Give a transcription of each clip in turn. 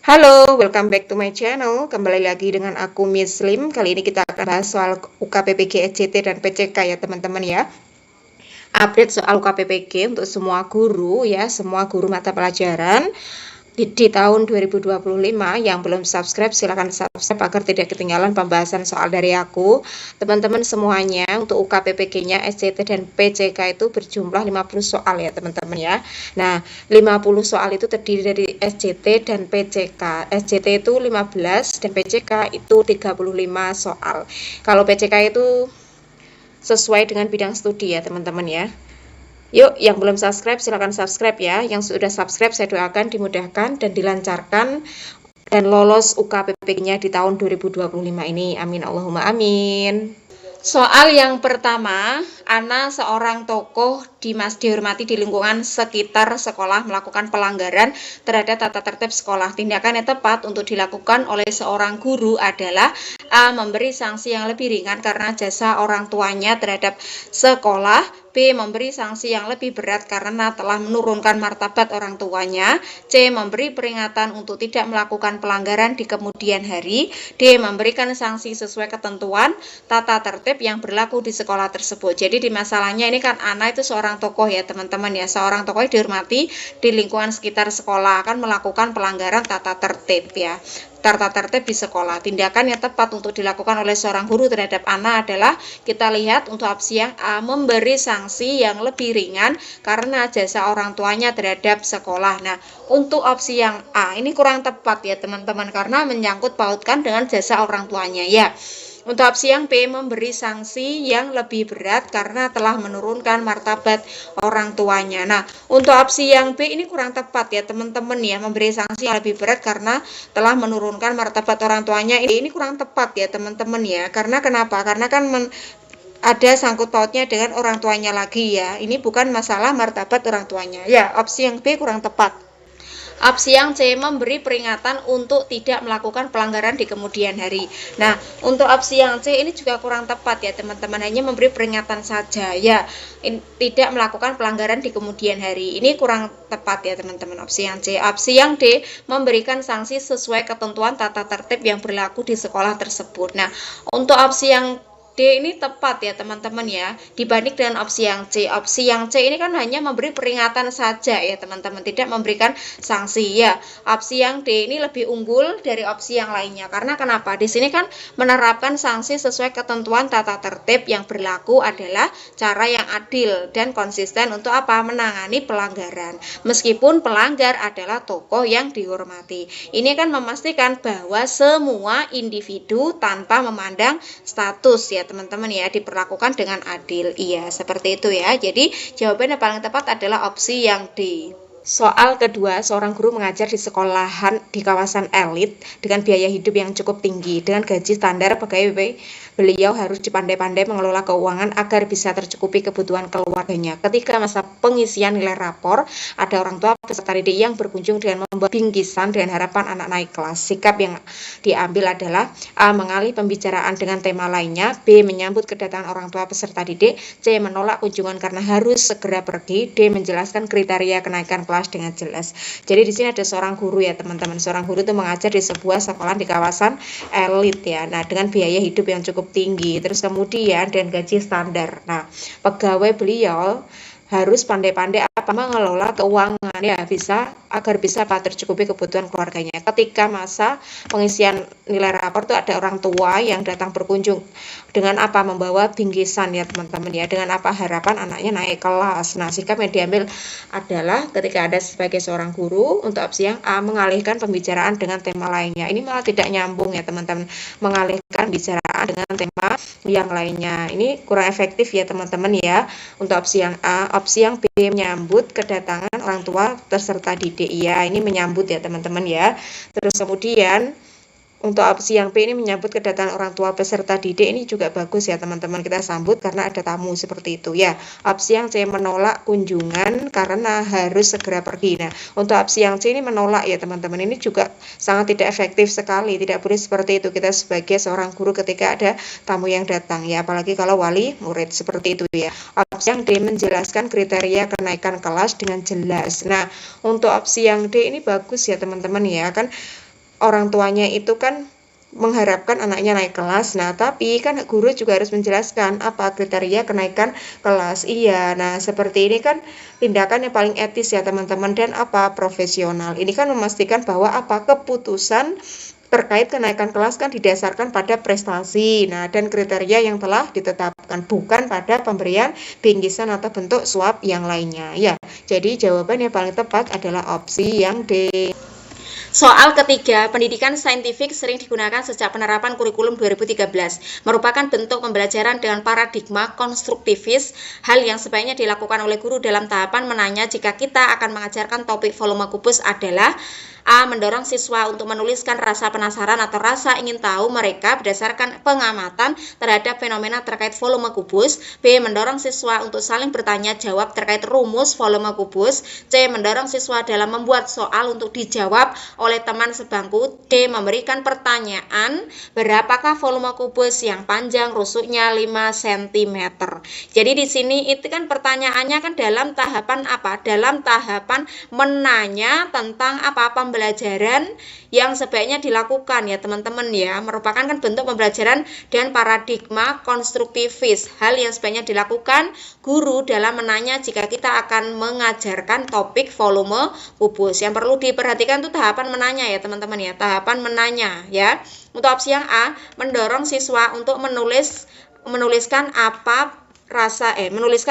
Halo, welcome back to my channel. Kembali lagi dengan aku Miss Lim. Kali ini kita akan bahas soal UKPPG, SCT, dan PCK ya teman-teman ya. Update soal UKPPG untuk semua guru ya, semua guru mata pelajaran di tahun 2025. Yang belum subscribe silahkan subscribe agar tidak ketinggalan pembahasan soal dari aku. Teman-teman semuanya, untuk UKPPG-nya, SCT dan PCK itu berjumlah 50 soal ya teman-teman ya. Nah, 50 soal itu terdiri dari SCT dan PCK. SCT itu 15 dan PCK itu 35 soal. Kalau PCK itu sesuai dengan bidang studi ya teman-teman ya. Yuk, yang belum subscribe silahkan subscribe ya. Yang sudah subscribe saya doakan dimudahkan dan dilancarkan dan lolos UKPPG-nya di tahun 2025 ini. Amin Allahumma amin. Soal yang pertama, Ana seorang tokoh dihormati di lingkungan sekitar sekolah melakukan pelanggaran terhadap tata tertib sekolah. Tindakan yang tepat untuk dilakukan oleh seorang guru adalah A. Memberi sanksi yang lebih ringan karena jasa orang tuanya terhadap sekolah. B. Memberi sanksi yang lebih berat karena telah menurunkan martabat orang tuanya. C. Memberi peringatan untuk tidak melakukan pelanggaran di kemudian hari. D. Memberikan sanksi sesuai ketentuan tata tertib yang berlaku di sekolah tersebut. Jadi di masalahnya ini kan Ana itu seorang tokoh ya teman-teman ya. Seorang tokoh dihormati di lingkungan sekitar sekolah akan melakukan pelanggaran tata tertib ya. Tata tertib di sekolah. Tindakan yang tepat untuk dilakukan oleh seorang guru terhadap Ana adalah kita lihat untuk opsi yang A, memberi sanksi yang lebih ringan karena jasa orang tuanya terhadap sekolah. Nah, untuk opsi yang A ini kurang tepat ya teman-teman karena menyangkut pautkan dengan jasa orang tuanya ya. Untuk opsi yang B, memberi sanksi yang lebih berat karena telah menurunkan martabat orang tuanya. Nah, untuk opsi yang B ini kurang tepat ya teman-teman ya, memberi sanksi yang lebih berat karena telah menurunkan martabat orang tuanya. Ini kurang tepat ya teman-teman ya. Karena kenapa? Karena kan ada sangkut pautnya dengan orang tuanya lagi ya. Ini bukan masalah martabat orang tuanya. Ya, opsi yang B kurang tepat. Opsi yang C, memberi peringatan untuk tidak melakukan pelanggaran di kemudian hari. Nah, untuk opsi yang C ini juga kurang tepat ya teman-teman, hanya memberi peringatan saja ya, tidak melakukan pelanggaran di kemudian hari. Ini kurang tepat ya teman-teman opsi yang C. Opsi yang D, memberikan sanksi sesuai ketentuan tata tertib yang berlaku di sekolah tersebut. Nah, untuk opsi yang D ini tepat ya teman-teman ya, dibanding dengan opsi yang C. Opsi yang C ini kan hanya memberi peringatan saja ya teman-teman, tidak memberikan sanksi ya. Opsi yang D ini lebih unggul dari opsi yang lainnya. Karena kenapa? Di sini kan menerapkan sanksi sesuai ketentuan tata tertib yang berlaku adalah cara yang adil dan konsisten untuk apa? Menangani pelanggaran. Meskipun pelanggar adalah tokoh yang dihormati. Ini kan memastikan bahwa semua individu tanpa memandang status ya teman-teman ya, diperlakukan dengan adil. Iya, seperti itu ya. Jadi jawaban yang paling tepat adalah opsi yang D. Soal kedua, seorang guru mengajar di sekolahan di kawasan elit dengan biaya hidup yang cukup tinggi. Dengan gaji standar pegawai, beliau harus pandai-pandai mengelola keuangan agar bisa tercukupi kebutuhan keluarganya. Ketika masa pengisian nilai rapor, ada orang tua peserta didik yang berkunjung dengan membawa bingkisan dengan harapan anak naik kelas. Sikap yang diambil adalah A. Mengalih pembicaraan dengan tema lainnya. B. Menyambut kedatangan orang tua peserta didik. C. Menolak kunjungan karena harus segera pergi. D. Menjelaskan kriteria kenaikan kelas dengan jelas. Jadi di sini ada seorang guru ya teman-teman. Seorang guru itu mengajar di sebuah sekolah di kawasan elit ya. Nah, dengan biaya hidup yang cukup tinggi. Terus kemudian dan gaji standar. Nah, pegawai beliau harus pandai-pandai mengelola keuangan ya, agar bisa tercukupi kebutuhan keluarganya. Ketika masa pengisian nilai rapor itu ada orang tua yang datang berkunjung dengan membawa bingkisan ya teman-teman ya, dengan harapan anaknya naik kelas. Nah, sikap yang diambil adalah ketika ada sebagai seorang guru untuk opsi yang A, mengalihkan pembicaraan dengan tema lainnya. Ini malah tidak nyambung ya teman-teman, mengalihkan pembicaraan dengan tema yang lainnya. Ini kurang efektif ya teman-teman ya. Untuk opsi yang A. Opsi yang B, menyambut kedatangan orang tua peserta didik. Ya, ini menyambut ya teman-teman ya. Terus kemudian untuk opsi yang B ini menyambut kedatangan orang tua peserta didik, ini juga bagus ya teman-teman, kita sambut karena ada tamu seperti itu ya. Opsi yang C, menolak kunjungan karena harus segera pergi. Nah, untuk opsi yang C ini menolak ya teman-teman, ini juga sangat tidak efektif sekali. Tidak boleh seperti itu kita sebagai seorang guru ketika ada tamu yang datang ya, apalagi kalau wali murid, seperti itu ya. Opsi yang D, menjelaskan kriteria kenaikan kelas dengan jelas. Nah, untuk opsi yang D ini bagus ya teman-teman ya, kan orang tuanya itu kan mengharapkan anaknya naik kelas. Nah, tapi kan guru juga harus menjelaskan apa kriteria kenaikan kelas. Iya, nah seperti ini kan tindakan yang paling etis ya teman-teman, dan apa profesional. Ini kan memastikan bahwa apa keputusan terkait kenaikan kelas kan didasarkan pada prestasi, nah dan kriteria yang telah ditetapkan, bukan pada pemberian bingkisan atau bentuk suap yang lainnya. Ya, jadi jawaban yang paling tepat adalah opsi yang D. Soal ketiga, pendidikan saintifik sering digunakan sejak penerapan kurikulum 2013, merupakan bentuk pembelajaran dengan paradigma konstruktivis, hal yang sebaiknya dilakukan oleh guru dalam tahapan menanya jika kita akan mengajarkan topik volume kubus adalah A. Mendorong siswa untuk menuliskan rasa penasaran atau rasa ingin tahu mereka berdasarkan pengamatan terhadap fenomena terkait volume kubus. B. Mendorong siswa untuk saling bertanya jawab terkait rumus volume kubus. C. Mendorong siswa dalam membuat soal untuk dijawab oleh teman sebangku. D. Memberikan pertanyaan berapakah volume kubus yang panjang rusuknya 5 cm. Jadi di sini itu kan pertanyaannya kan dalam tahapan apa? Dalam tahapan menanya tentang apa pembelajaran yang sebaiknya dilakukan ya teman-teman ya, merupakan kan bentuk pembelajaran dan paradigma konstruktivis, hal yang sebaiknya dilakukan guru dalam menanya jika kita akan mengajarkan topik volume kubus. Yang perlu diperhatikan itu tahapan menanya ya teman-teman ya, tahapan menanya ya. Untuk opsi yang A, mendorong siswa untuk menuliskan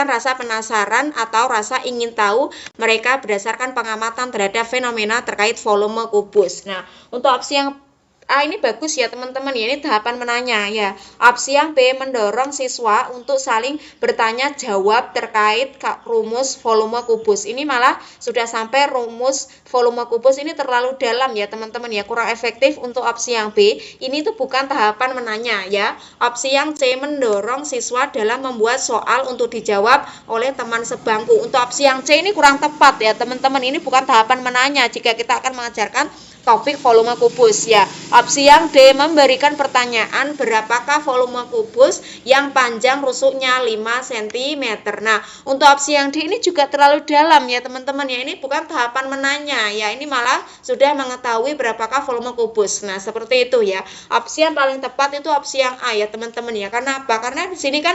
rasa penasaran atau rasa ingin tahu mereka berdasarkan pengamatan terhadap fenomena terkait volume kubus. Nah, untuk opsi yang A ini bagus ya teman-teman ya, ini tahapan menanya ya. Opsi yang B, mendorong siswa untuk saling bertanya jawab terkait rumus volume kubus. Ini malah sudah sampai rumus volume kubus, ini terlalu dalam ya teman-teman ya, kurang efektif. Untuk opsi yang B, ini tuh bukan tahapan menanya ya. Opsi yang C, mendorong siswa dalam membuat soal untuk dijawab oleh teman sebangku. Untuk opsi yang C ini kurang tepat ya teman-teman, ini bukan tahapan menanya jika kita akan mengajarkan topik volume kubus ya. Opsi yang D, memberikan pertanyaan berapakah volume kubus yang panjang rusuknya 5 cm. Nah, untuk opsi yang D ini juga terlalu dalam ya teman-teman ya, ini bukan tahapan menanya ya, ini malah sudah mengetahui berapakah volume kubus. Nah, seperti itu ya. Opsi yang paling tepat itu opsi yang A ya teman-teman ya. Karena apa? Karena di sini kan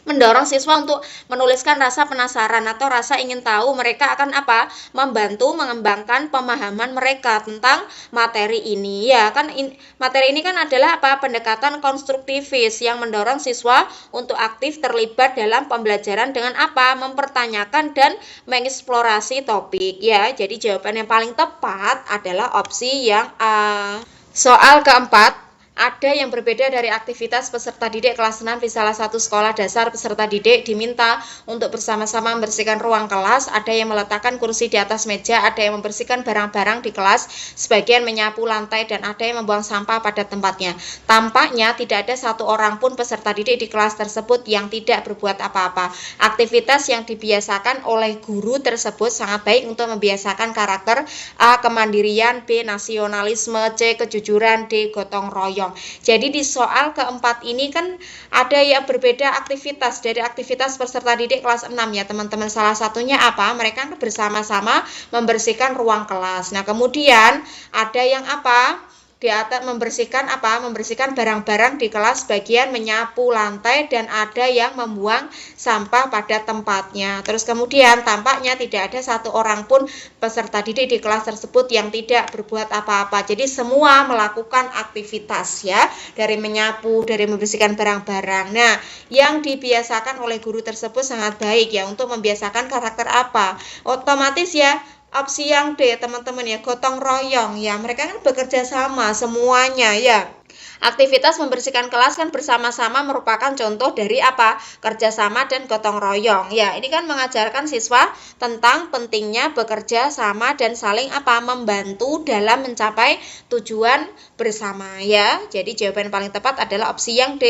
mendorong siswa untuk menuliskan rasa penasaran atau rasa ingin tahu mereka akan apa? Membantu mengembangkan pemahaman mereka tentang materi ini ya kan. Materi ini kan adalah apa? Pendekatan konstruktivis yang mendorong siswa untuk aktif terlibat dalam pembelajaran dengan apa? Mempertanyakan dan mengeksplorasi topik ya. Jadi jawaban yang paling tepat adalah opsi yang A. Soal keempat, ada yang berbeda dari aktivitas peserta didik kelas 6 di salah satu sekolah dasar. Peserta didik diminta untuk bersama-sama membersihkan ruang kelas. Ada yang meletakkan kursi di atas meja, ada yang membersihkan barang-barang di kelas, sebagian menyapu lantai, dan ada yang membuang sampah pada tempatnya. Tampaknya tidak ada satu orang pun peserta didik di kelas tersebut yang tidak berbuat apa-apa. Aktivitas yang dibiasakan oleh guru tersebut sangat baik untuk membiasakan karakter. A. Kemandirian. B. Nasionalisme. C. Kejujuran. D. Gotong royong. Jadi di soal keempat ini kan ada yang berbeda aktivitas dari aktivitas peserta didik kelas 6 ya teman-teman. Salah satunya apa? Mereka bersama-sama membersihkan ruang kelas. Nah, kemudian ada yang apa? Di atas membersihkan apa? Membersihkan barang-barang di kelas, bagian menyapu lantai, dan ada yang membuang sampah pada tempatnya. Terus kemudian tampaknya tidak ada satu orang pun peserta didik di kelas tersebut yang tidak berbuat apa-apa. Jadi semua melakukan aktivitas ya, dari menyapu, dari membersihkan barang-barang. Nah, yang dibiasakan oleh guru tersebut sangat baik ya untuk membiasakan karakter apa? Otomatis ya opsi yang D teman-teman ya, gotong royong ya, mereka kan bekerja sama semuanya ya. Aktivitas membersihkan kelas kan bersama-sama merupakan contoh dari apa? Kerjasama dan gotong royong ya. Ini kan mengajarkan siswa tentang pentingnya bekerja sama dan saling apa? Membantu dalam mencapai tujuan bersama ya. Jadi jawaban paling tepat adalah opsi yang D.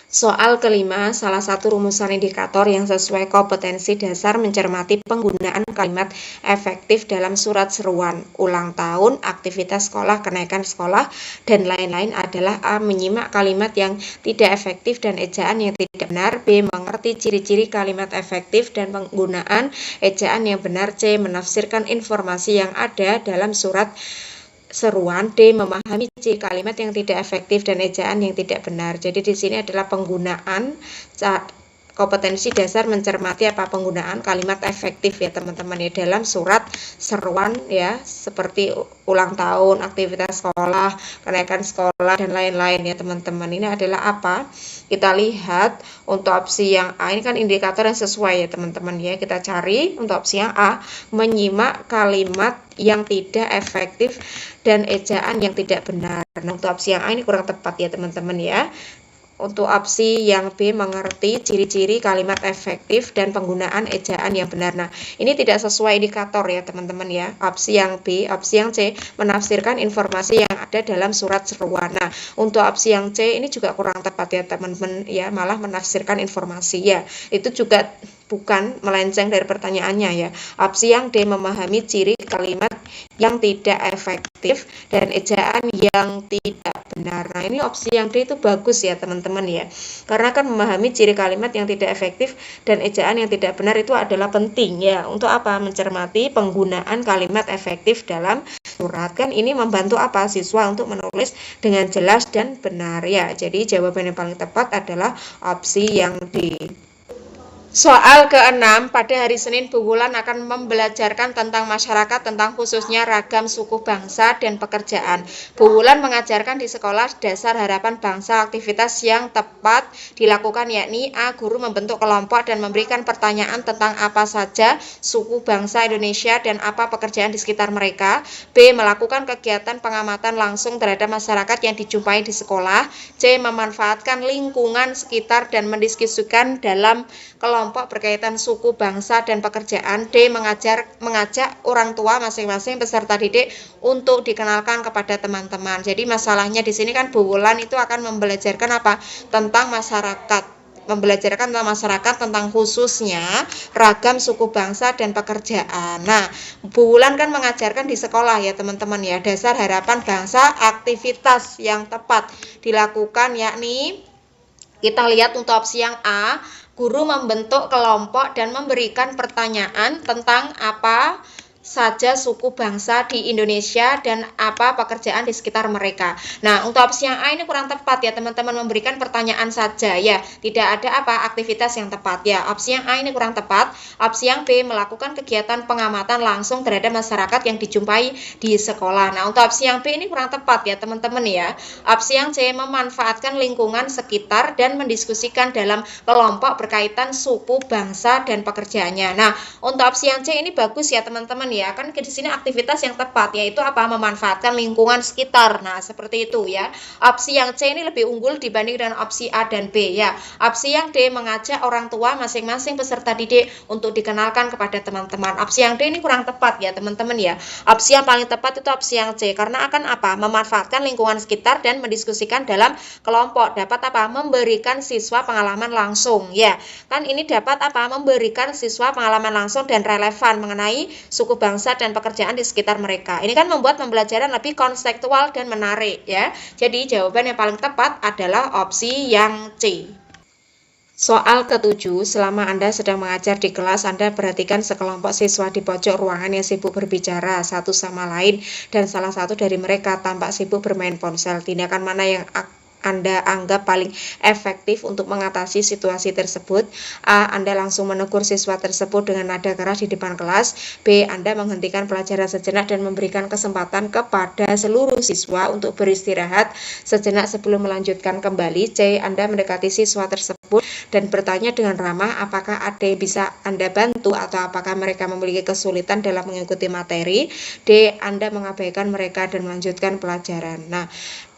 Soal kelima, salah satu rumusan indikator yang sesuai kompetensi dasar mencermati penggunaan kalimat efektif dalam surat seruan, ulang tahun, aktivitas sekolah, kenaikan sekolah, dan lain-lain adalah A. Menyimak kalimat yang tidak efektif dan ejaan yang tidak benar. B. Mengerti ciri-ciri kalimat efektif dan penggunaan ejaan yang benar. C. Menafsirkan informasi yang ada dalam surat seruan, D. memahami ciri kalimat yang tidak efektif dan ejaan yang tidak benar. Jadi di sini adalah penggunaan kompetensi dasar mencermati apa penggunaan kalimat efektif ya teman-teman ya dalam surat seruan ya, seperti ulang tahun, aktivitas sekolah, kenaikan sekolah dan lain-lain ya teman-teman. Ini adalah apa? Kita lihat untuk opsi yang A, ini kan indikator yang sesuai ya teman-teman ya. Kita cari untuk opsi yang A, menyimak kalimat yang tidak efektif dan ejaan yang tidak benar. Nah, untuk opsi yang A ini kurang tepat ya teman-teman ya. Untuk opsi yang B, mengerti ciri-ciri kalimat efektif dan penggunaan ejaan yang benar. Nah, ini tidak sesuai indikator ya teman-teman ya. Opsi yang B, opsi yang C, menafsirkan informasi yang ada dalam surat seruan. Nah, untuk opsi yang C ini juga kurang tepat ya teman-teman ya, malah menafsirkan informasi ya. Itu juga bukan melenceng dari pertanyaannya ya. Opsi yang D, memahami ciri kalimat yang tidak efektif dan ejaan yang tidak benar. Nah, ini opsi yang D itu bagus ya teman-teman ya. Karena kan memahami ciri kalimat yang tidak efektif dan ejaan yang tidak benar itu adalah penting ya. Untuk apa? Mencermati penggunaan kalimat efektif dalam surat. Kan ini membantu apa? Siswa untuk menulis dengan jelas dan benar ya. Jadi jawaban yang paling tepat adalah opsi yang D. Soal ke-6, pada hari Senin Bu Wulan akan membelajarkan tentang masyarakat, tentang khususnya ragam suku bangsa dan pekerjaan. Bu Wulan mengajarkan di sekolah dasar harapan bangsa. Aktivitas yang tepat dilakukan yakni A. Guru membentuk kelompok dan memberikan pertanyaan tentang apa saja suku bangsa Indonesia dan apa pekerjaan di sekitar mereka. B. Melakukan kegiatan pengamatan langsung terhadap masyarakat yang dijumpai di sekolah. C. Memanfaatkan lingkungan sekitar dan mendiskusikan dalam kelompok berkaitan suku, bangsa, dan pekerjaan. D. Mengajak orang tua masing-masing peserta didik untuk dikenalkan kepada teman-teman. Jadi masalahnya di sini kan Bu Wulan itu akan membelajarkan apa? Tentang masyarakat. Membelajarkan tentang masyarakat, tentang khususnya ragam suku bangsa dan pekerjaan. Nah, Bu Wulan kan mengajarkan di sekolah ya teman-teman ya, dasar harapan bangsa. Aktivitas yang tepat dilakukan yakni kita lihat untuk opsi yang A, guru membentuk kelompok dan memberikan pertanyaan tentang apa saja suku bangsa di Indonesia dan apa pekerjaan di sekitar mereka. Nah, untuk opsi yang A ini kurang tepat ya teman-teman, memberikan pertanyaan saja ya, tidak ada apa aktivitas yang tepat ya. Opsi yang A ini kurang tepat. Opsi yang B, melakukan kegiatan pengamatan langsung terhadap masyarakat yang dijumpai di sekolah. Nah, untuk opsi yang B ini kurang tepat ya teman-teman ya. Opsi yang C, memanfaatkan lingkungan sekitar dan mendiskusikan dalam kelompok berkaitan suku bangsa dan pekerjaannya. Nah, untuk opsi yang C ini bagus ya teman-teman ya, kan di sini aktivitas yang tepat yaitu apa? Memanfaatkan lingkungan sekitar. Nah, seperti itu ya. Opsi yang C ini lebih unggul dibanding dengan opsi A dan B ya. Opsi yang D, mengajak orang tua masing-masing peserta didik untuk dikenalkan kepada teman-teman. Opsi yang D ini kurang tepat ya teman-teman ya. Opsi yang paling tepat itu opsi yang C, karena akan apa? Memanfaatkan lingkungan sekitar dan mendiskusikan dalam kelompok. Dapat apa? Memberikan siswa pengalaman langsung ya. Kan ini dapat apa? Memberikan siswa pengalaman langsung dan relevan mengenai suku bangsa dan pekerjaan di sekitar mereka. Ini kan membuat pembelajaran lebih konseptual dan menarik ya. Jadi jawaban yang paling tepat adalah opsi yang C. Soal ke-7, selama Anda sedang mengajar di kelas, Anda perhatikan sekelompok siswa di pojok ruangan yang sibuk berbicara satu sama lain dan salah satu dari mereka tampak sibuk bermain ponsel. Tindakan mana yang Anda anggap paling efektif untuk mengatasi situasi tersebut? A. Anda langsung menegur siswa tersebut dengan nada keras di depan kelas. B. Anda menghentikan pelajaran sejenak dan memberikan kesempatan kepada seluruh siswa untuk beristirahat sejenak sebelum melanjutkan kembali. C. Anda mendekati siswa tersebut dan bertanya dengan ramah apakah ada yang bisa Anda bantu atau apakah mereka memiliki kesulitan dalam mengikuti materi. D. Anda mengabaikan mereka dan melanjutkan pelajaran. Nah,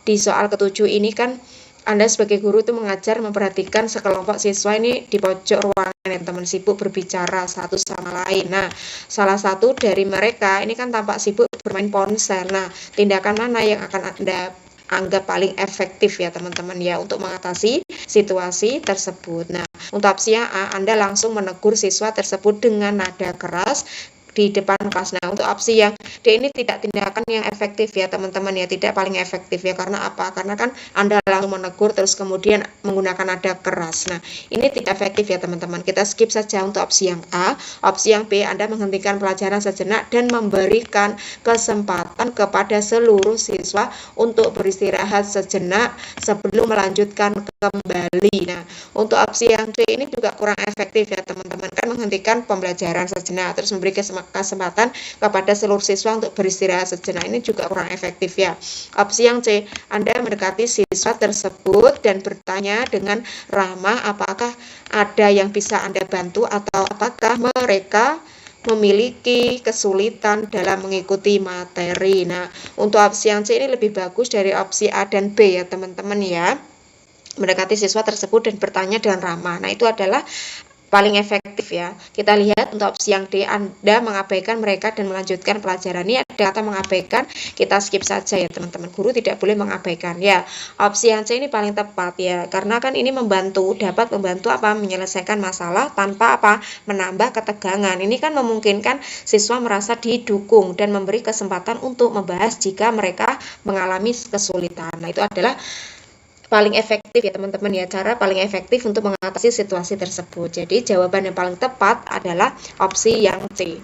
di soal ke-7 ini kan Anda sebagai guru itu mengajar memperhatikan sekelompok siswa ini di pojok ruangan yang teman sibuk berbicara satu sama lain. Nah, salah satu dari mereka ini kan tampak sibuk bermain ponsel. Nah, tindakan mana yang akan Anda anggap paling efektif ya teman-teman ya untuk mengatasi situasi tersebut? Nah, untuk opsi yang A, Anda langsung menegur siswa tersebut dengan nada keras di depan kelas. Nah, untuk opsi yang D ini tidak tindakan yang efektif ya teman-teman ya, tidak paling efektif ya. Karena apa? Karena kan Anda langsung menegur terus kemudian menggunakan nada keras. Nah, ini tidak efektif ya teman-teman. Kita skip saja untuk opsi yang A. Opsi yang B, Anda menghentikan pelajaran sejenak dan memberikan kesempatan kepada seluruh siswa untuk beristirahat sejenak sebelum melanjutkan kembali. Nah, untuk opsi yang C ini juga kurang efektif ya teman-teman, kan menghentikan pembelajaran sejenak terus memberi kesempatan kepada seluruh siswa untuk beristirahat sejenak, ini juga kurang efektif ya. Opsi yang C, Anda mendekati siswa tersebut dan bertanya dengan ramah apakah ada yang bisa Anda bantu atau apakah mereka memiliki kesulitan dalam mengikuti materi. Nah, untuk opsi yang C ini lebih bagus dari opsi A dan B ya teman-teman ya. Mendekati siswa tersebut dan bertanya dengan ramah. Nah, itu adalah paling efektif ya. Kita lihat untuk opsi yang D, Anda mengabaikan mereka dan melanjutkan pelajaran. Ini ada kata mengabaikan, kita skip saja ya teman-teman. Guru tidak boleh mengabaikan ya. Opsi yang C ini paling tepat ya, karena kan ini dapat membantu apa? Menyelesaikan masalah tanpa apa? Menambah ketegangan. Ini kan memungkinkan siswa merasa didukung dan memberi kesempatan untuk membahas jika mereka mengalami kesulitan. Nah, itu adalah paling efektif ya teman-teman ya, cara paling efektif untuk mengatasi situasi tersebut. Jadi jawaban yang paling tepat adalah opsi yang C.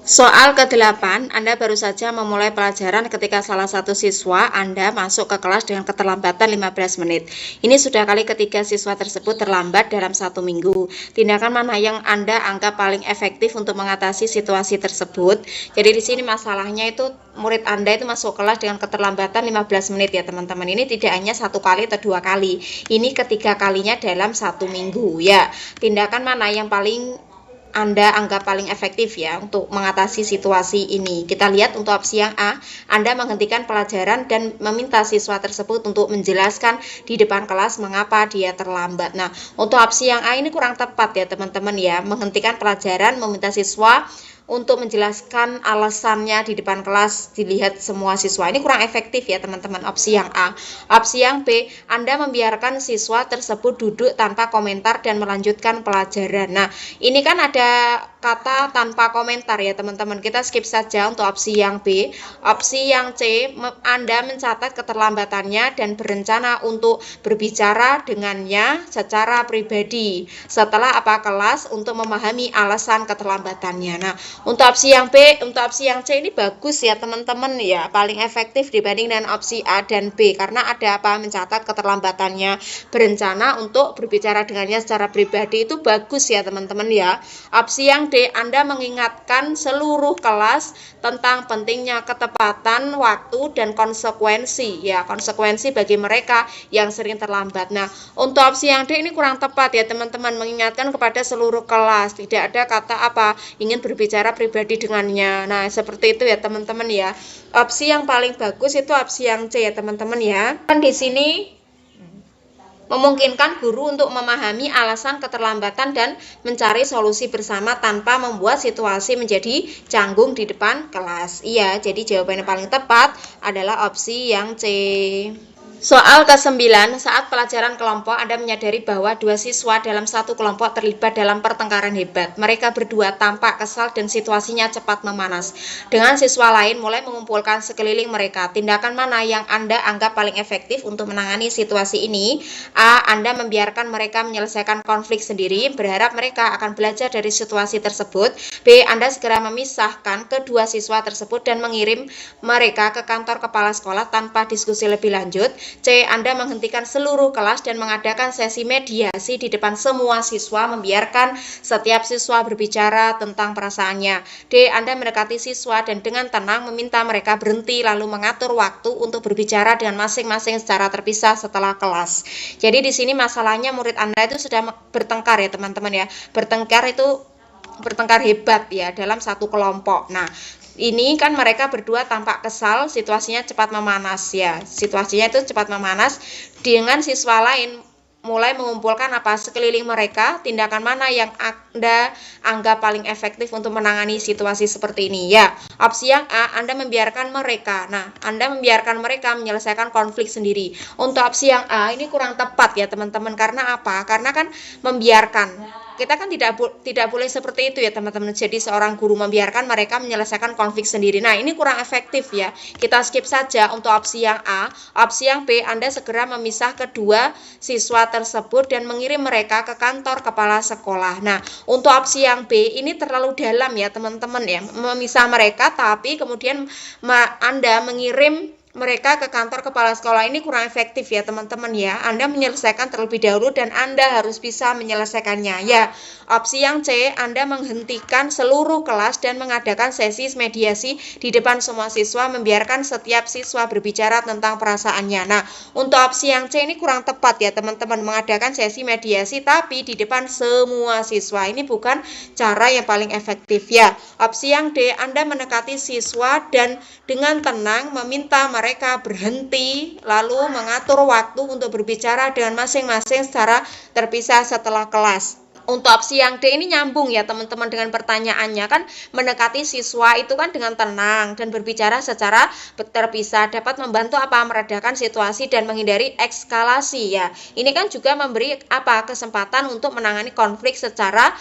Soal ke-8, Anda baru saja memulai pelajaran ketika salah satu siswa Anda masuk ke kelas dengan keterlambatan 15 menit. Ini sudah kali ketiga siswa tersebut terlambat dalam 1 minggu. Tindakan mana yang Anda anggap paling efektif untuk mengatasi situasi tersebut? Jadi di sini masalahnya itu murid Anda itu masuk kelas dengan keterlambatan 15 menit ya teman-teman. Ini tidak hanya 1 kali atau 2 kali. Ini ketiga kalinya dalam 1 minggu ya. Tindakan mana yang paling Anda anggap paling efektif ya untuk mengatasi situasi ini? Kita lihat untuk opsi yang A, Anda menghentikan pelajaran dan meminta siswa tersebut untuk menjelaskan di depan kelas mengapa dia terlambat. Nah, untuk opsi yang A ini kurang tepat ya teman-teman ya, menghentikan pelajaran, meminta siswa untuk menjelaskan alasannya di depan kelas dilihat semua siswa. Ini kurang efektif ya teman-teman, opsi yang A. Opsi yang B, Anda membiarkan siswa tersebut duduk tanpa komentar dan melanjutkan pelajaran. Nah, ini kan ada kata tanpa komentar ya teman-teman. Kita skip saja untuk opsi yang B. Opsi yang C, Anda mencatat keterlambatannya dan berencana untuk berbicara dengannya secara pribadi setelah kelas untuk memahami alasan keterlambatannya. Nah, untuk opsi yang B, untuk opsi yang C ini bagus ya teman-teman ya, paling efektif dibanding dengan opsi A dan B, karena ada mencatat keterlambatannya, berencana untuk berbicara dengannya secara pribadi, itu bagus ya teman-teman ya. Opsi yang D, Anda mengingatkan seluruh kelas tentang pentingnya ketepatan waktu dan konsekuensi ya, konsekuensi bagi mereka yang sering terlambat. Nah, untuk opsi yang D ini kurang tepat ya teman-teman, mengingatkan kepada seluruh kelas, tidak ada kata ingin berbicara pribadi dengannya. Nah, seperti itu ya teman-teman ya. Opsi yang paling bagus itu opsi yang C ya teman-teman ya. Kan di sini memungkinkan guru untuk memahami alasan keterlambatan dan mencari solusi bersama tanpa membuat situasi menjadi canggung di depan kelas. Iya, jadi jawaban yang paling tepat adalah opsi yang C. Soal ke-9, saat pelajaran kelompok Anda menyadari bahwa 2 siswa dalam satu kelompok terlibat dalam pertengkaran hebat. Mereka berdua tampak kesal dan situasinya cepat memanas. Dengan siswa lain mulai mengumpulkan sekeliling mereka. Tindakan mana yang Anda anggap paling efektif untuk menangani situasi ini? A. Anda membiarkan mereka menyelesaikan konflik sendiri, berharap mereka akan belajar dari situasi tersebut. B. Anda segera memisahkan kedua siswa tersebut dan mengirim mereka ke kantor kepala sekolah tanpa diskusi lebih lanjut. C. Anda menghentikan seluruh kelas dan mengadakan sesi mediasi di depan semua siswa, membiarkan setiap siswa berbicara tentang perasaannya. D. Anda mendekati siswa dan dengan tenang meminta mereka berhenti lalu mengatur waktu untuk berbicara dengan masing-masing secara terpisah setelah kelas. Jadi di sini masalahnya murid Anda itu sudah bertengkar ya teman-teman ya. Bertengkar hebat ya dalam satu kelompok. Nah, ini kan mereka berdua tampak kesal, situasinya cepat memanas ya. Situasinya itu cepat memanas dengan siswa lain mulai mengumpulkan sekeliling mereka. Tindakan mana yang Anda anggap paling efektif untuk menangani situasi seperti ini ya? Opsi yang A, Anda membiarkan mereka. Nah, Anda membiarkan mereka menyelesaikan konflik sendiri. Untuk opsi yang A ini kurang tepat ya teman-teman, karena apa? Karena kan membiarkan. kita kan tidak boleh seperti itu ya teman-teman. Jadi seorang guru membiarkan mereka menyelesaikan konflik sendiri. Nah, ini kurang efektif ya. Kita skip saja untuk opsi yang A. Opsi yang B, Anda segera memisah kedua siswa tersebut dan mengirim mereka ke kantor kepala sekolah. Nah, untuk opsi yang B ini terlalu dalam ya teman-teman ya. Memisah mereka tapi kemudian Anda mengirim mereka ke kantor kepala sekolah, ini kurang efektif ya teman-teman ya. Anda menyelesaikan terlebih dahulu dan Anda harus bisa menyelesaikannya ya. Opsi yang C, Anda menghentikan seluruh kelas dan mengadakan sesi mediasi di depan semua siswa, membiarkan setiap siswa berbicara tentang perasaannya. Nah, untuk opsi yang C ini kurang tepat ya teman-teman, mengadakan sesi mediasi tapi di depan semua siswa. Ini bukan cara yang paling efektif ya. Opsi yang D, Anda mendekati siswa dan dengan tenang meminta mereka berhenti, lalu mengatur waktu untuk berbicara dengan masing-masing secara terpisah setelah kelas. Untuk opsi yang D ini nyambung ya teman-teman dengan pertanyaannya, kan mendekati siswa itu kan dengan tenang dan berbicara secara terpisah dapat membantu apa, meredakan situasi dan menghindari eskalasi ya. Ini kan juga memberi apa, kesempatan untuk menangani konflik secara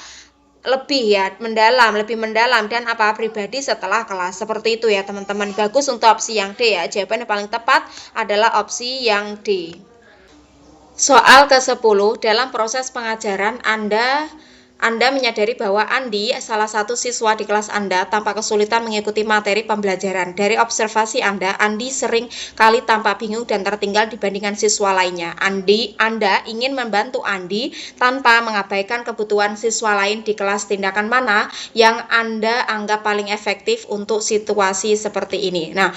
lebih mendalam dan apa, pribadi setelah kelas. Seperti itu ya teman-teman. Bagus untuk opsi yang D ya. Jawaban yang paling tepat adalah opsi yang D. Soal ke-10, dalam proses pengajaran Anda menyadari bahwa Andi, salah satu siswa di kelas Anda, tampak kesulitan mengikuti materi pembelajaran. Dari observasi Andi sering kali tampak bingung dan tertinggal dibandingkan siswa lainnya. Anda ingin membantu Andi tanpa mengabaikan kebutuhan siswa lain di kelas. Tindakan mana yang Anda anggap paling efektif untuk situasi seperti ini? Nah,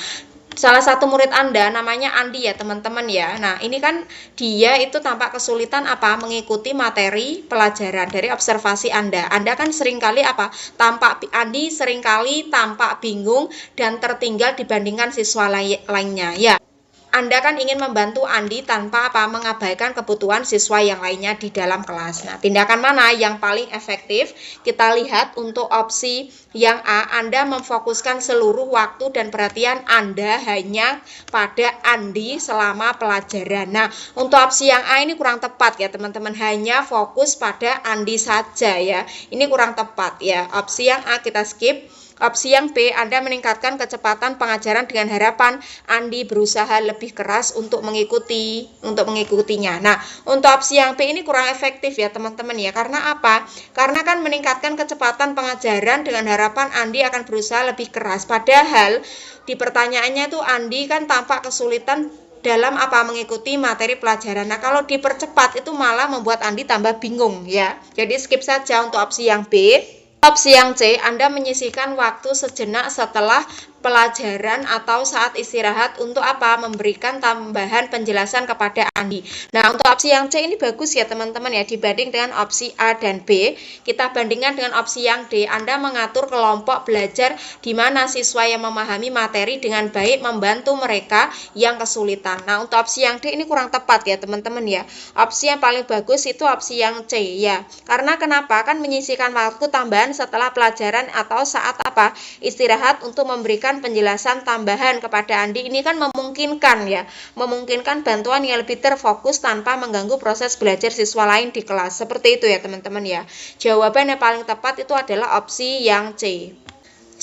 salah satu murid Anda namanya Andi ya teman-teman ya. Nah, ini kan dia itu tampak kesulitan apa, mengikuti materi pelajaran. Dari observasi Anda kan seringkali Andi seringkali tampak bingung dan tertinggal dibandingkan siswa lainnya ya. Anda kan ingin membantu Andi tanpa mengabaikan kebutuhan siswa yang lainnya di dalam kelas. Nah, tindakan mana yang paling efektif? Kita lihat untuk opsi yang A, Anda memfokuskan seluruh waktu dan perhatian Anda hanya pada Andi selama pelajaran. Nah, untuk opsi yang A ini kurang tepat ya teman-teman, hanya fokus pada Andi saja ya. Ini kurang tepat ya. Opsi yang A kita skip. Opsi yang B, Anda meningkatkan kecepatan pengajaran dengan harapan Andi berusaha lebih keras untuk mengikutinya. Nah, untuk opsi yang B ini kurang efektif ya teman-teman ya. Karena apa? Karena kan meningkatkan kecepatan pengajaran dengan harapan Andi akan berusaha lebih keras. Padahal di pertanyaannya tuh Andi kan tampak kesulitan dalam mengikuti materi pelajaran. Nah, kalau dipercepat itu malah membuat Andi tambah bingung ya. Jadi skip saja untuk opsi yang B. Opsi yang C, Anda menyisihkan waktu sejenak setelah pelajaran atau saat istirahat untuk memberikan tambahan penjelasan kepada Andi. Nah, untuk opsi yang C ini bagus ya teman-teman ya, dibanding dengan opsi A dan B. Kita bandingkan dengan opsi yang D, Anda mengatur kelompok belajar di mana siswa yang memahami materi dengan baik membantu mereka yang kesulitan. Nah, untuk opsi yang D ini kurang tepat ya teman-teman ya. Opsi yang paling bagus itu opsi yang C ya. Karena kenapa? Kan menyisihkan waktu tambahan setelah pelajaran atau saat istirahat untuk memberikan penjelasan tambahan kepada Andi. Ini kan memungkinkan bantuan yang lebih terfokus tanpa mengganggu proses belajar siswa lain di kelas. Seperti itu ya teman-teman ya. Jawaban yang paling tepat itu adalah opsi yang C.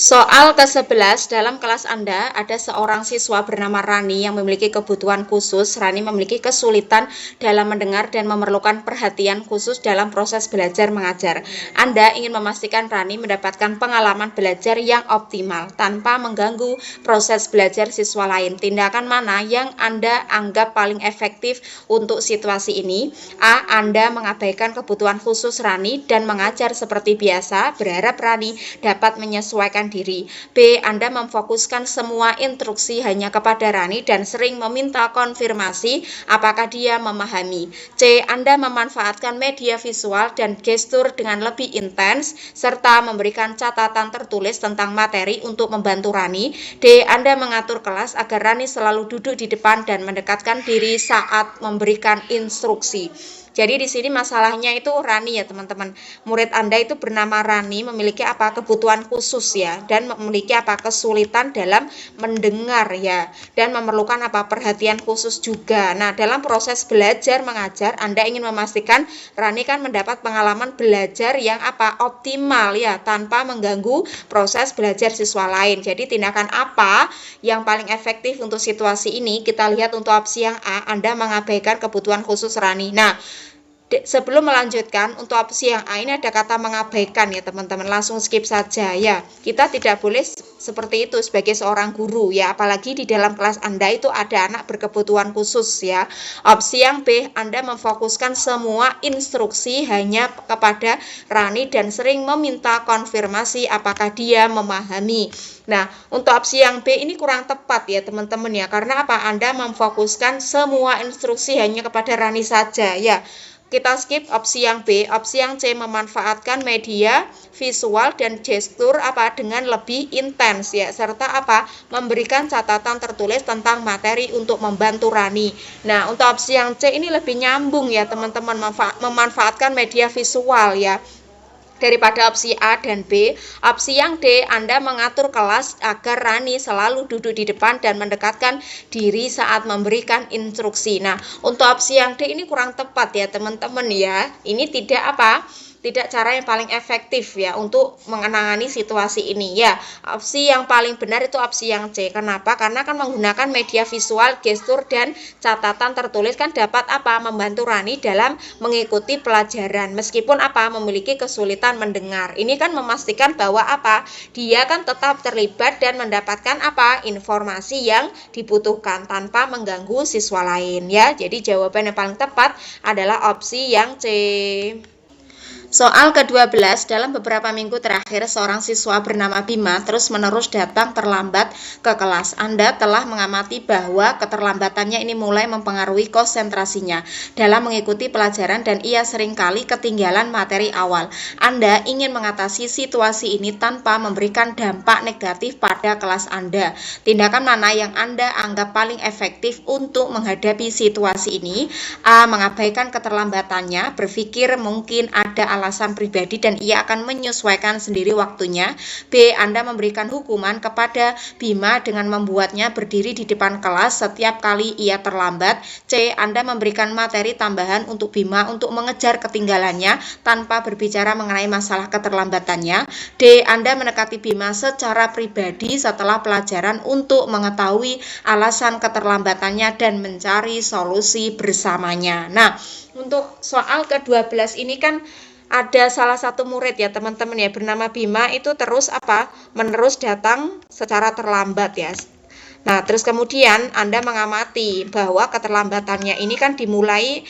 Soal ke-11, dalam kelas Anda ada seorang siswa bernama Rani yang memiliki kebutuhan khusus. Rani memiliki kesulitan dalam mendengar dan memerlukan perhatian khusus dalam proses belajar mengajar. Anda ingin memastikan Rani mendapatkan pengalaman belajar yang optimal tanpa mengganggu proses belajar siswa lain. Tindakan mana yang Anda anggap paling efektif untuk situasi ini? A. Anda mengabaikan kebutuhan khusus Rani dan mengajar seperti biasa, berharap Rani dapat menyesuaikan diri. B. Anda memfokuskan semua instruksi hanya kepada Rani dan sering meminta konfirmasi apakah dia memahami. C. Anda memanfaatkan media visual dan gestur dengan lebih intens serta memberikan catatan tertulis tentang materi untuk membantu Rani. D. Anda mengatur kelas agar Rani selalu duduk di depan dan mendekatkan diri saat memberikan instruksi. Jadi di sini masalahnya itu Rani ya teman-teman. Murid Anda itu bernama Rani, memiliki apa kebutuhan khusus ya, dan memiliki apa kesulitan dalam mendengar ya, dan memerlukan apa perhatian khusus juga. Nah, dalam proses belajar mengajar Anda ingin memastikan Rani kan mendapat pengalaman belajar yang apa optimal ya, tanpa mengganggu proses belajar siswa lain. Jadi tindakan apa yang paling efektif untuk situasi ini? Kita lihat untuk opsi yang A, Anda mengabaikan kebutuhan khusus Rani. Nah, sebelum melanjutkan, untuk opsi yang A ini ada kata mengabaikan ya teman-teman, langsung skip saja ya. Kita tidak boleh seperti itu sebagai seorang guru ya, apalagi di dalam kelas Anda itu ada anak berkebutuhan khusus ya. Opsi yang B, Anda memfokuskan semua instruksi hanya kepada Rani dan sering meminta konfirmasi apakah dia memahami. Nah, untuk opsi yang B ini kurang tepat ya teman-teman ya, karena apa? Anda memfokuskan semua instruksi hanya kepada Rani saja ya. Kita skip opsi yang B. Opsi yang C, memanfaatkan media visual dan gestur apa dengan lebih intens ya, serta apa memberikan catatan tertulis tentang materi untuk membantu Rani. Nah, untuk opsi yang C ini lebih nyambung ya teman-teman, memanfaatkan media visual ya daripada opsi A dan B. Opsi yang D, Anda mengatur kelas agar Rani selalu duduk di depan dan mendekatkan diri saat memberikan instruksi. Nah, untuk opsi yang D ini kurang tepat ya teman-teman ya. Ini tidak cara yang paling efektif ya untuk menangani situasi ini ya. Opsi yang paling benar itu opsi yang C. Kenapa? Karena kan menggunakan media visual, gestur dan catatan tertulis kan dapat membantu Rani dalam mengikuti pelajaran meskipun memiliki kesulitan mendengar. Ini kan memastikan bahwa dia kan tetap terlibat dan mendapatkan informasi yang dibutuhkan tanpa mengganggu siswa lain ya. Jadi jawaban yang paling tepat adalah opsi yang C. Soal ke-12, dalam beberapa minggu terakhir seorang siswa bernama Bima terus-menerus datang terlambat ke kelas. Anda telah mengamati bahwa keterlambatannya ini mulai mempengaruhi konsentrasinya dalam mengikuti pelajaran dan ia seringkali ketinggalan materi awal. Anda ingin mengatasi situasi ini tanpa memberikan dampak negatif pada kelas Anda. Tindakan mana yang Anda anggap paling efektif untuk menghadapi situasi ini? A. Mengabaikan keterlambatannya, berpikir mungkin ada alasan pribadi dan ia akan menyesuaikan sendiri waktunya. B. Anda memberikan hukuman kepada Bima dengan membuatnya berdiri di depan kelas setiap kali ia terlambat. C. Anda memberikan materi tambahan untuk Bima untuk mengejar ketinggalannya tanpa berbicara mengenai masalah keterlambatannya. D. Anda mendekati Bima secara pribadi setelah pelajaran untuk mengetahui alasan keterlambatannya dan mencari solusi bersamanya. Nah, untuk soal ke-12 ini kan ada salah satu murid ya teman-teman ya bernama Bima itu terus menerus datang secara terlambat ya. Nah, terus kemudian Anda mengamati bahwa keterlambatannya ini kan dimulai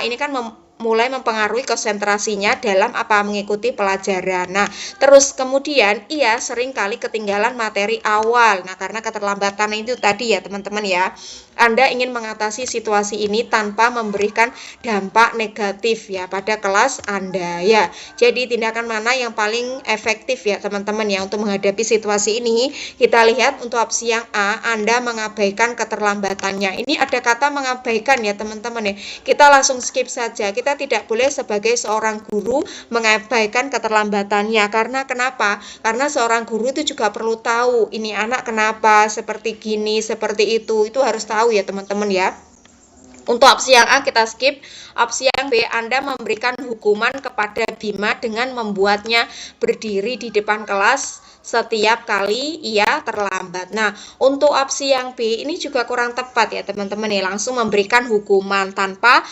ini kan mulai mempengaruhi konsentrasinya dalam mengikuti pelajaran. Nah, terus kemudian ia sering kali ketinggalan materi awal. Nah, karena keterlambatan itu tadi ya teman-teman ya. Anda ingin mengatasi situasi ini tanpa memberikan dampak negatif ya pada kelas Anda ya. Jadi tindakan mana yang paling efektif ya teman-teman ya untuk menghadapi situasi ini? Kita lihat untuk opsi yang A, Anda mengabaikan keterlambatannya. Ini ada kata mengabaikan ya teman-teman ya. Kita langsung skip saja. Kita tidak boleh sebagai seorang guru mengabaikan keterlambatannya. Karena kenapa? Karena seorang guru itu juga perlu tahu ini anak kenapa seperti gini, seperti itu harus tahu ya teman-teman ya. Untuk opsi yang A kita skip. Opsi yang B, Anda memberikan hukuman kepada Bima dengan membuatnya berdiri di depan kelas setiap kali ia terlambat. Nah, untuk opsi yang B ini juga kurang tepat ya teman-teman ya. Langsung memberikan hukuman tanpa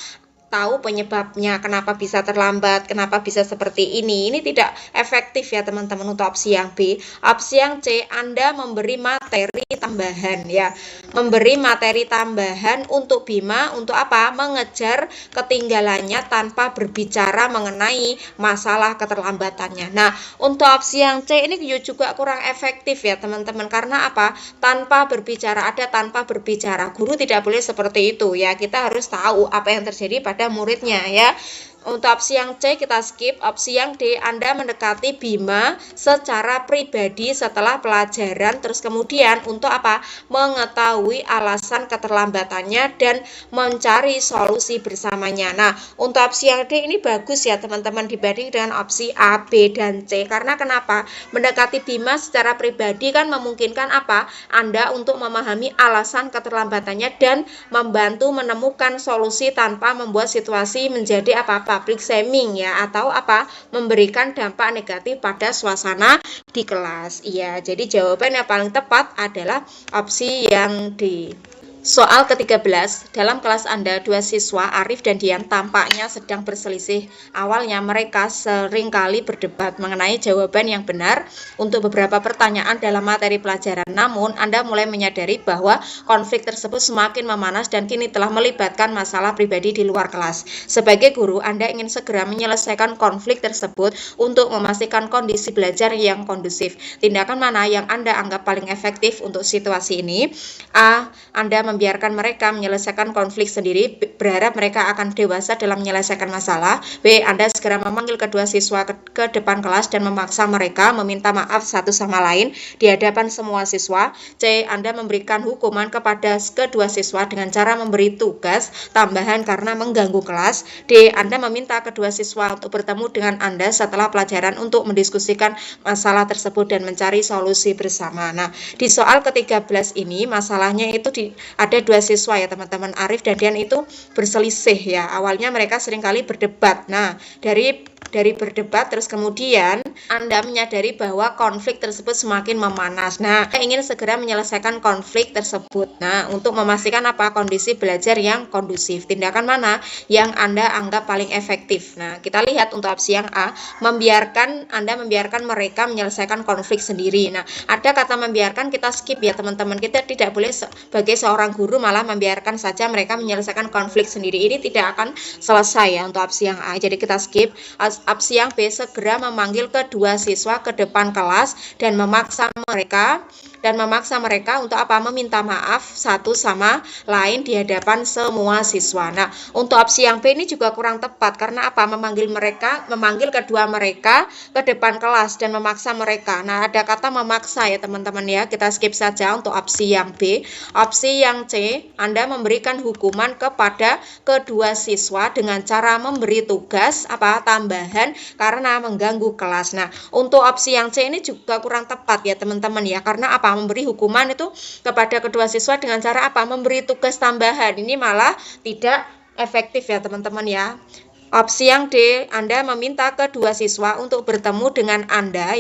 tahu penyebabnya, kenapa bisa terlambat, kenapa bisa seperti ini. Ini tidak efektif ya teman-teman untuk opsi yang B. Opsi yang C, Anda memberi materi tambahan ya. Memberi materi tambahan untuk Bima untuk mengejar ketinggalannya tanpa berbicara mengenai masalah keterlambatannya. Nah, untuk opsi yang C ini juga kurang efektif ya teman-teman. Karena tanpa berbicara, tanpa berbicara. Guru tidak boleh seperti itu ya. Kita harus tahu apa yang terjadi pada muridnya ya. Untuk opsi yang C kita skip. Opsi yang D, Anda mendekati Bima secara pribadi setelah pelajaran, terus kemudian untuk apa? Mengetahui alasan keterlambatannya dan mencari solusi bersamanya. Nah, untuk opsi yang D ini bagus ya teman-teman dibanding dengan opsi A, B, dan C. Karena kenapa? Mendekati Bima secara pribadi kan memungkinkan apa? Anda untuk memahami alasan keterlambatannya dan membantu menemukan solusi tanpa membuat situasi menjadi apa? Public shaming ya, atau apa? Memberikan dampak negatif pada suasana di kelas. Iya, jadi jawaban yang paling tepat adalah opsi yang D. Soal ke-13, dalam kelas Anda, dua siswa, Arif dan Dian, tampaknya sedang berselisih. Awalnya mereka seringkali berdebat mengenai jawaban yang benar untuk beberapa pertanyaan dalam materi pelajaran. Namun, Anda mulai menyadari bahwa konflik tersebut semakin memanas dan kini telah melibatkan masalah pribadi di luar kelas. Sebagai guru, Anda ingin segera menyelesaikan konflik tersebut untuk memastikan kondisi belajar yang kondusif. Tindakan mana yang Anda anggap paling efektif untuk situasi ini? A. Anda membiarkan mereka menyelesaikan konflik sendiri, berharap mereka akan dewasa dalam menyelesaikan masalah. B. Anda segera memanggil kedua siswa ke depan kelas dan memaksa mereka meminta maaf satu sama lain di hadapan semua siswa. C. Anda memberikan hukuman kepada kedua siswa dengan cara memberi tugas tambahan karena mengganggu kelas. D. Anda meminta kedua siswa untuk bertemu dengan Anda setelah pelajaran untuk mendiskusikan masalah tersebut dan mencari solusi bersama. Nah, di soal ke-13 ini masalahnya itu ada dua siswa ya teman-teman, Arif dan Dian itu berselisih ya. Awalnya mereka seringkali berdebat. Nah, dari berdebat terus kemudian Anda menyadari bahwa konflik tersebut semakin memanas. Nah, ingin segera menyelesaikan konflik tersebut. Nah, untuk memastikan apa? Kondisi belajar yang kondusif. Tindakan mana yang Anda anggap paling efektif? Nah, kita lihat untuk opsi yang A, Anda membiarkan mereka menyelesaikan konflik sendiri. Nah, ada kata membiarkan, kita skip ya teman-teman. Kita tidak boleh sebagai seorang guru malah membiarkan saja mereka menyelesaikan konflik sendiri. Ini tidak akan selesai ya untuk opsi yang A. Jadi kita skip. Opsi yang B, segera memanggil kedua siswa ke depan kelas dan memaksa mereka untuk apa? Meminta maaf satu sama lain di hadapan semua siswa. Nah, untuk opsi yang B ini juga kurang tepat karena apa? Memanggil kedua mereka ke depan kelas dan memaksa mereka. Nah, ada kata memaksa ya teman-teman ya. Kita skip saja untuk opsi yang B. Opsi yang C, Anda memberikan hukuman kepada kedua siswa dengan cara memberi tugas tambahan karena mengganggu kelas. Nah, untuk opsi yang C ini juga kurang tepat ya teman-teman ya, karena apa? Memberi hukuman itu kepada kedua siswa dengan cara apa? Memberi tugas tambahan. Ini malah tidak efektif ya teman-teman ya. Opsi yang D, Anda meminta kedua siswa untuk bertemu dengan Anda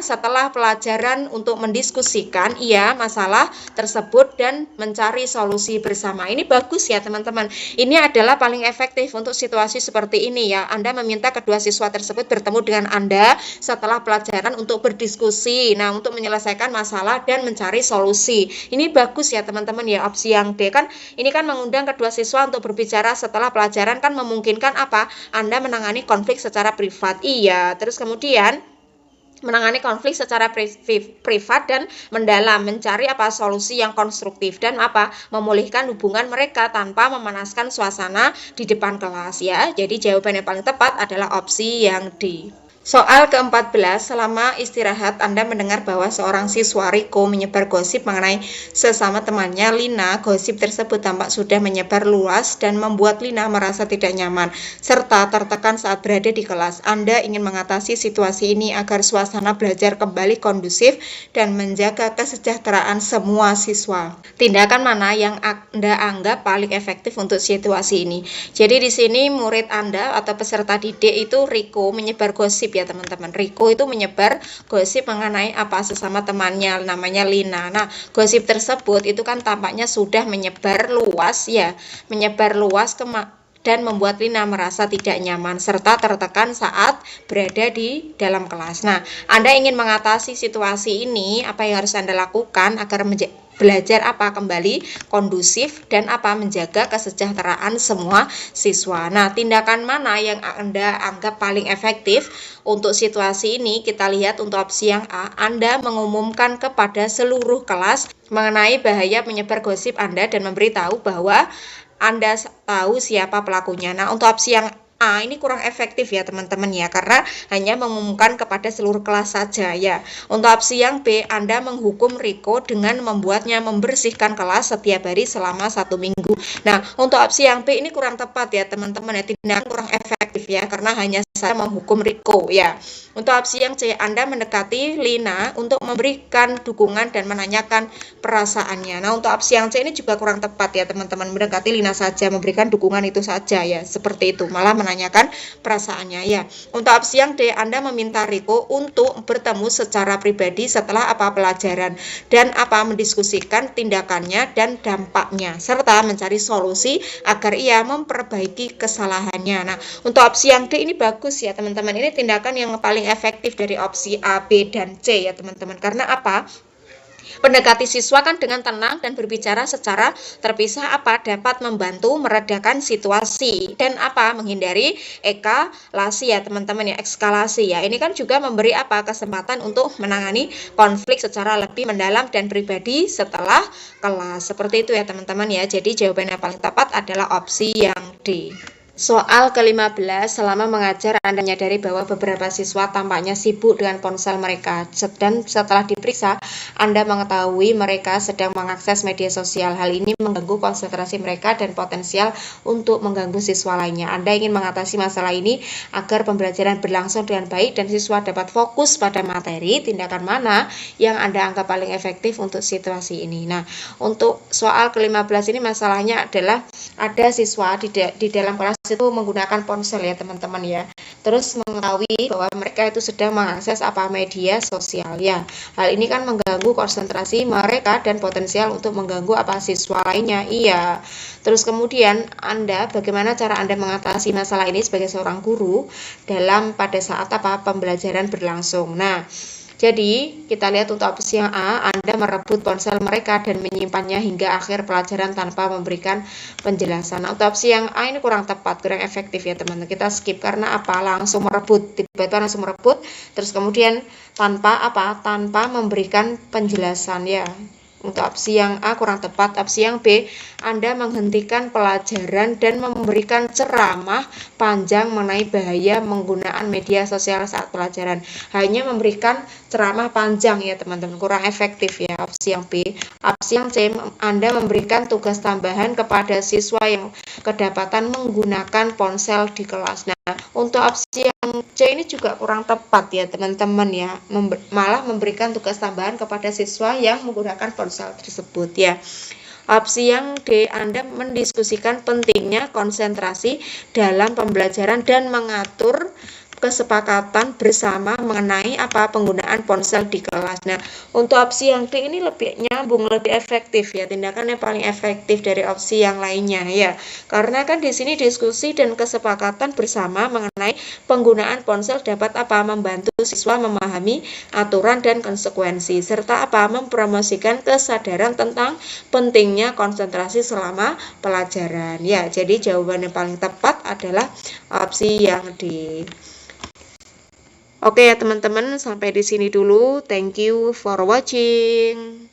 setelah pelajaran untuk mendiskusikan masalah tersebut dan mencari solusi bersama. Ini bagus ya teman-teman. Ini adalah paling efektif untuk situasi seperti ini ya. Anda meminta kedua siswa tersebut bertemu dengan Anda setelah pelajaran untuk berdiskusi. Nah, untuk menyelesaikan masalah dan mencari solusi. Ini bagus ya teman-teman ya. Opsi yang D ini kan mengundang kedua siswa untuk berbicara setelah pelajaran kan memungkinkan apa? Anda menangani konflik secara privat. Iya, terus kemudian menangani konflik secara privat dan mendalam, mencari solusi yang konstruktif dan memulihkan hubungan mereka tanpa memanaskan suasana di depan kelas ya. Jadi jawaban yang paling tepat adalah opsi yang D. Soal ke-14, selama istirahat Anda mendengar bahwa seorang siswa Riko menyebar gosip mengenai sesama temannya Lina. Gosip tersebut tampak sudah menyebar luas dan membuat Lina merasa tidak nyaman serta tertekan saat berada di kelas. Anda ingin mengatasi situasi ini agar suasana belajar kembali kondusif dan menjaga kesejahteraan semua siswa. Tindakan mana yang Anda anggap paling efektif untuk situasi ini? Jadi di sini murid Anda atau peserta didik itu Riko menyebar gosip ya teman-teman. Riko itu menyebar gosip mengenai sesama temannya namanya Lina. Nah, gosip tersebut itu kan tampaknya sudah menyebar luas dan membuat Lina merasa tidak nyaman serta tertekan saat berada di dalam kelas. Nah, Anda ingin mengatasi situasi ini, apa yang harus Anda lakukan agar belajar kembali kondusif dan menjaga kesejahteraan semua siswa. Nah, tindakan mana yang Anda anggap paling efektif untuk situasi ini? Kita lihat untuk opsi yang A, Anda mengumumkan kepada seluruh kelas mengenai bahaya menyebar gosip Anda dan memberitahu bahwa Anda tahu siapa pelakunya. Nah, untuk opsi yang A ini kurang efektif ya teman-teman ya, karena hanya mengumumkan kepada seluruh kelas saja ya. Untuk opsi yang B, Anda menghukum Riko dengan membuatnya membersihkan kelas setiap hari selama 1 minggu. Nah, untuk opsi yang B ini kurang tepat ya teman-teman ya, tindakan kurang efektif ya, karena hanya saya menghukum Riko ya. Untuk opsi yang C, Anda mendekati Lina untuk memberikan dukungan dan menanyakan perasaannya. Nah, untuk opsi yang C ini juga kurang tepat ya teman-teman, mendekati Lina saja, memberikan dukungan itu saja ya, seperti itu, malah menanyakan perasaannya ya. Untuk opsi yang D, Anda meminta Riko untuk bertemu secara pribadi setelah pelajaran dan mendiskusikan tindakannya dan dampaknya, serta mencari solusi agar ia memperbaiki kesalahannya. Nah, untuk opsi yang D ini bagus ya teman-teman, ini tindakan yang paling efektif dari opsi A, B, dan C ya teman-teman. Karena mendekati siswa kan dengan tenang dan berbicara secara terpisah dapat membantu meredakan situasi dan menghindari eskalasi ya teman-teman ya, eskalasi ya. Ini kan juga memberi kesempatan untuk menangani konflik secara lebih mendalam dan pribadi setelah kelas. Seperti itu ya teman-teman ya. Jadi jawaban yang paling tepat adalah opsi yang D. Soal ke-15, selama mengajar Anda menyadari bahwa beberapa siswa tampaknya sibuk dengan ponsel mereka, dan setelah diperiksa, Anda mengetahui mereka sedang mengakses media sosial. Hal ini mengganggu konsentrasi mereka dan potensial untuk mengganggu siswa lainnya. Anda ingin mengatasi masalah ini agar pembelajaran berlangsung dengan baik dan siswa dapat fokus pada materi. Tindakan mana yang Anda anggap paling efektif untuk situasi ini? Nah, untuk soal ke-15 ini masalahnya adalah ada siswa di dalam kelas itu menggunakan ponsel ya teman-teman ya, terus mengetahui bahwa mereka itu sedang mengakses media sosial ya. Hal ini kan mengganggu konsentrasi mereka dan potensial untuk mengganggu siswa lainnya. Iya. Terus kemudian bagaimana cara Anda mengatasi masalah ini sebagai seorang guru pada saat pembelajaran berlangsung. Nah, jadi kita lihat untuk opsi yang A, Anda merebut ponsel mereka dan menyimpannya hingga akhir pelajaran tanpa memberikan penjelasan. Nah, untuk opsi yang A ini kurang tepat, kurang efektif ya teman-teman. Kita skip karena langsung merebut, tiba-tiba langsung merebut, terus kemudian tanpa memberikan penjelasan ya. Untuk opsi yang A kurang tepat. Opsi yang B, Anda menghentikan pelajaran dan memberikan ceramah panjang mengenai bahaya menggunakan media sosial saat pelajaran. Hanya memberikan ceramah panjang ya teman-teman, kurang efektif ya opsi yang B. Opsi yang C, Anda memberikan tugas tambahan kepada siswa yang kedapatan menggunakan ponsel di kelas. Nah, untuk opsi yang C ini juga kurang tepat ya teman-teman ya, malah memberikan tugas tambahan kepada siswa yang menggunakan ponsel tersebut ya. Opsi yang D, Anda mendiskusikan pentingnya konsentrasi dalam pembelajaran dan mengatur kesepakatan bersama mengenai penggunaan ponsel di kelas. Nah, untuk opsi yang D ini lebih nyambung, lebih efektif ya, tindakan yang paling efektif dari opsi yang lainnya ya. Karena kan di sini diskusi dan kesepakatan bersama mengenai penggunaan ponsel dapat membantu siswa memahami aturan dan konsekuensi serta mempromosikan kesadaran tentang pentingnya konsentrasi selama pelajaran. Ya, jadi jawaban yang paling tepat adalah opsi yang D. Oke ya teman-teman, sampai di sini dulu. Thank you for watching.